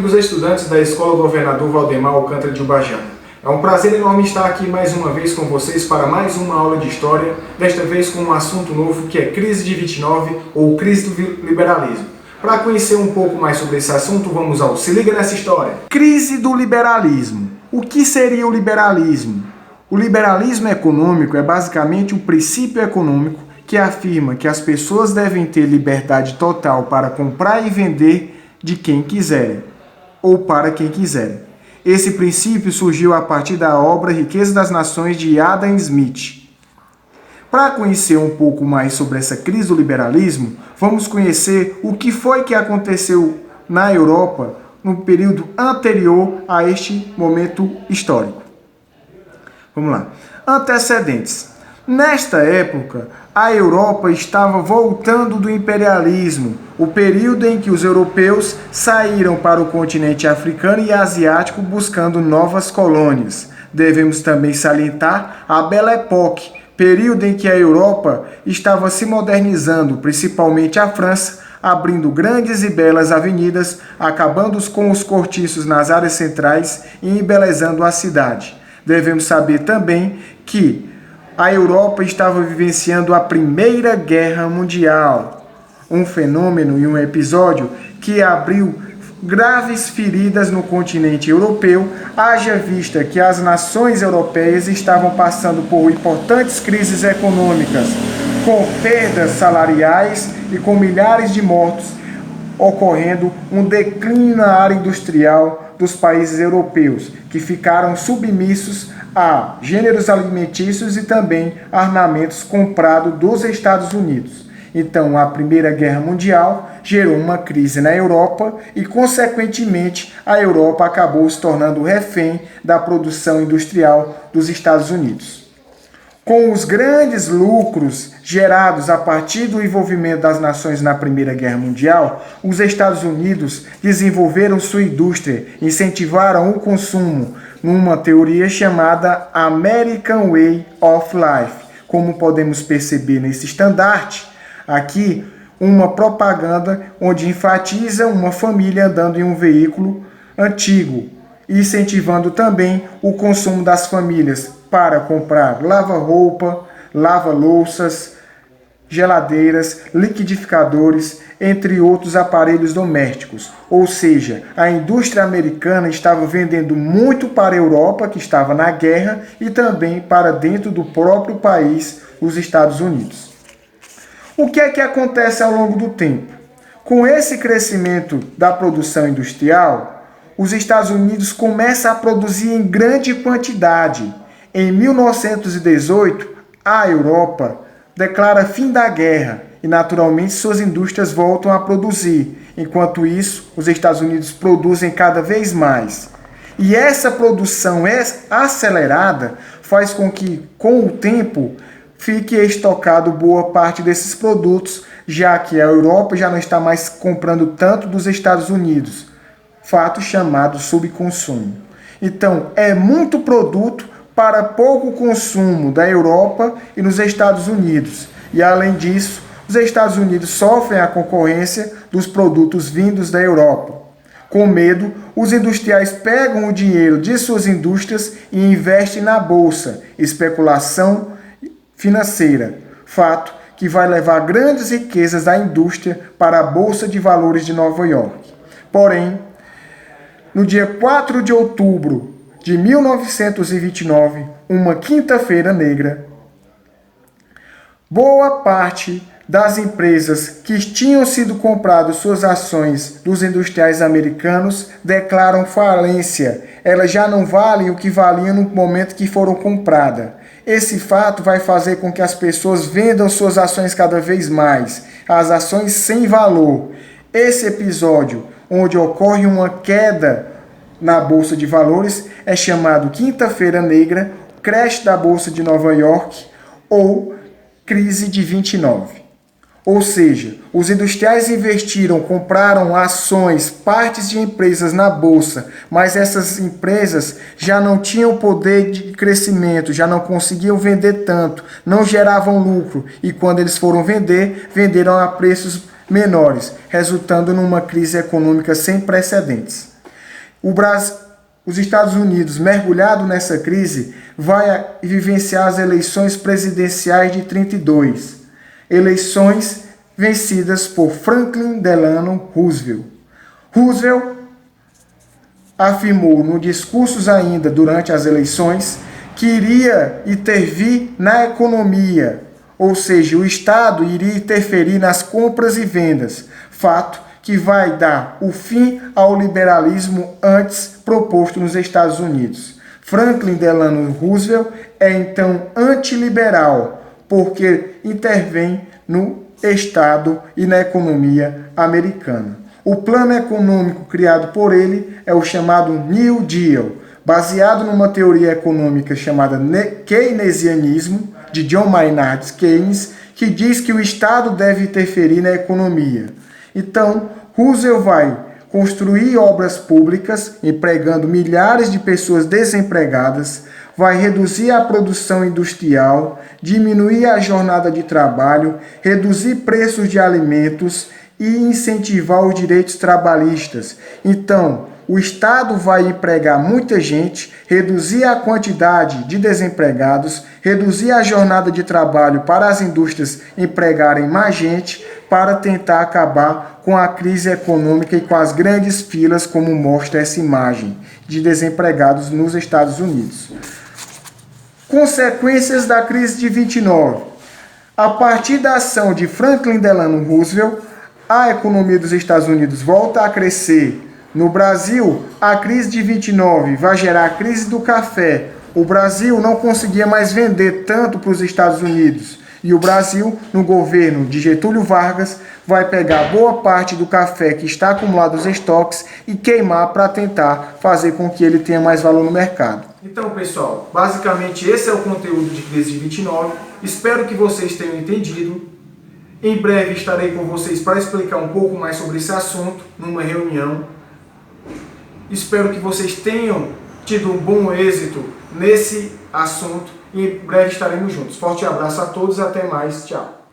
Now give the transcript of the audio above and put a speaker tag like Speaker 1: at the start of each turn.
Speaker 1: amigos estudantes da Escola Governador Valdemar Alcântara de Ubajão. É um prazer enorme estar aqui mais uma vez com vocês para mais uma aula de História, desta vez com um assunto novo que é crise de 29 ou crise do liberalismo. Para conhecer um pouco mais sobre esse assunto, vamos ao Se Liga Nessa História. Crise do liberalismo. O que seria o liberalismo? O liberalismo econômico é basicamente um princípio econômico que afirma que as pessoas devem ter liberdade total para comprar e vender de quem quiserem, ou para quem quiserem. Esse princípio surgiu a partir da obra Riqueza das Nações de Adam Smith. Para conhecer um pouco mais sobre essa crise do liberalismo, vamos conhecer o que foi que aconteceu na Europa no período anterior a este momento histórico. Vamos lá. Antecedentes. Nesta época, a Europa estava voltando do imperialismo, o período em que os europeus saíram para o continente africano e asiático buscando novas colônias. Devemos também salientar a Belle Époque, período em que a Europa estava se modernizando, principalmente a França, abrindo grandes e belas avenidas, acabando com os cortiços nas áreas centrais e embelezando a cidade. Devemos saber também que a Europa estava vivenciando a Primeira Guerra Mundial, um fenômeno e um episódio que abriu graves feridas no continente europeu, haja vista que as nações europeias estavam passando por importantes crises econômicas, com perdas salariais e com milhares de mortos, ocorrendo um declínio na área industrial dos países europeus, que ficaram submissos a gêneros alimentícios e também armamentos comprados dos Estados Unidos. Então, a Primeira Guerra Mundial gerou uma crise na Europa e, consequentemente, a Europa acabou se tornando refém da produção industrial dos Estados Unidos. Com os grandes lucros gerados a partir do envolvimento das nações na Primeira Guerra Mundial, os Estados Unidos desenvolveram sua indústria, incentivaram o consumo, numa teoria chamada American Way of Life. Como podemos perceber nesse estandarte, aqui uma propaganda onde enfatiza uma família andando em um veículo antigo, incentivando também o consumo das famílias para comprar lava-roupa, lava-louças, geladeiras, liquidificadores, entre outros aparelhos domésticos. Ou seja, a indústria americana estava vendendo muito para a Europa, que estava na guerra, e também para dentro do próprio país, os Estados Unidos. O que é que acontece ao longo do tempo? Com esse crescimento da produção industrial, os Estados Unidos começam a produzir em grande quantidade. Em 1918, a Europa declara fim da guerra e, naturalmente, suas indústrias voltam a produzir. Enquanto isso, os Estados Unidos produzem cada vez mais. E essa produção acelerada faz com que, com o tempo, fique estocado boa parte desses produtos, já que a Europa já não está mais comprando tanto dos Estados Unidos. Fato chamado subconsumo. Então, é muito produto para pouco consumo da Europa e nos Estados Unidos. E, além disso, os Estados Unidos sofrem a concorrência dos produtos vindos da Europa. Com medo, os industriais pegam o dinheiro de suas indústrias e investem na bolsa, especulação financeira, fato que vai levar grandes riquezas da indústria para a Bolsa de Valores de Nova York. Porém, no dia 4 de outubro de 1929, uma quinta-feira negra, boa parte das empresas que tinham sido compradas suas ações dos industriais americanos declaram falência. Elas já não valem o que valiam no momento que foram compradas. Esse fato vai fazer com que as pessoas vendam suas ações cada vez mais, as ações sem valor. Esse episódio, onde ocorre uma queda na Bolsa de Valores, é chamado Quinta-feira Negra, crash da Bolsa de Nova York ou crise de 29. Ou seja, os industriais investiram, compraram ações, partes de empresas na bolsa, mas essas empresas já não tinham poder de crescimento, já não conseguiam vender tanto, não geravam lucro e quando eles foram vender, venderam a preços menores, resultando numa crise econômica sem precedentes.
Speaker 2: os Estados Unidos, mergulhado nessa crise, vai vivenciar as eleições presidenciais de 32. Eleições vencidas por Franklin Delano Roosevelt. Roosevelt afirmou no discurso ainda durante as eleições que iria intervir na economia, ou seja, o Estado iria interferir nas compras e vendas, fato que vai dar o fim ao liberalismo antes proposto nos Estados Unidos. Franklin Delano Roosevelt é então antiliberal, porque intervém no Estado e na economia americana. O plano econômico criado por ele é o chamado New Deal, baseado numa teoria econômica chamada keynesianismo, de John Maynard Keynes, que diz que o Estado deve interferir na economia. Então, Roosevelt vai construir obras públicas, empregando milhares de pessoas desempregadas, vai reduzir a produção industrial, diminuir a jornada de trabalho, reduzir preços de alimentos e incentivar os direitos trabalhistas. Então, o Estado vai empregar muita gente, reduzir a quantidade de desempregados, reduzir a jornada de trabalho para as indústrias empregarem mais gente, para tentar acabar com a crise econômica e com as grandes filas, como mostra essa imagem, de desempregados nos Estados Unidos. Consequências da crise de 29. A partir da ação de Franklin Delano Roosevelt, a economia dos Estados Unidos volta a crescer. No Brasil, a crise de 29 vai gerar a crise do café. O Brasil não conseguia mais vender tanto para os Estados Unidos. E o Brasil, no governo de Getúlio Vargas, vai pegar boa parte do café que está acumulado nos estoques e queimar para tentar fazer com que ele tenha mais valor no mercado.
Speaker 1: Então, pessoal, basicamente esse é o conteúdo de crise de 29. Espero que vocês tenham entendido. Em breve estarei com vocês para explicar um pouco mais sobre esse assunto numa reunião. Espero que vocês tenham tido um bom êxito nesse assunto e em breve estaremos juntos. Forte abraço a todos, até mais, tchau.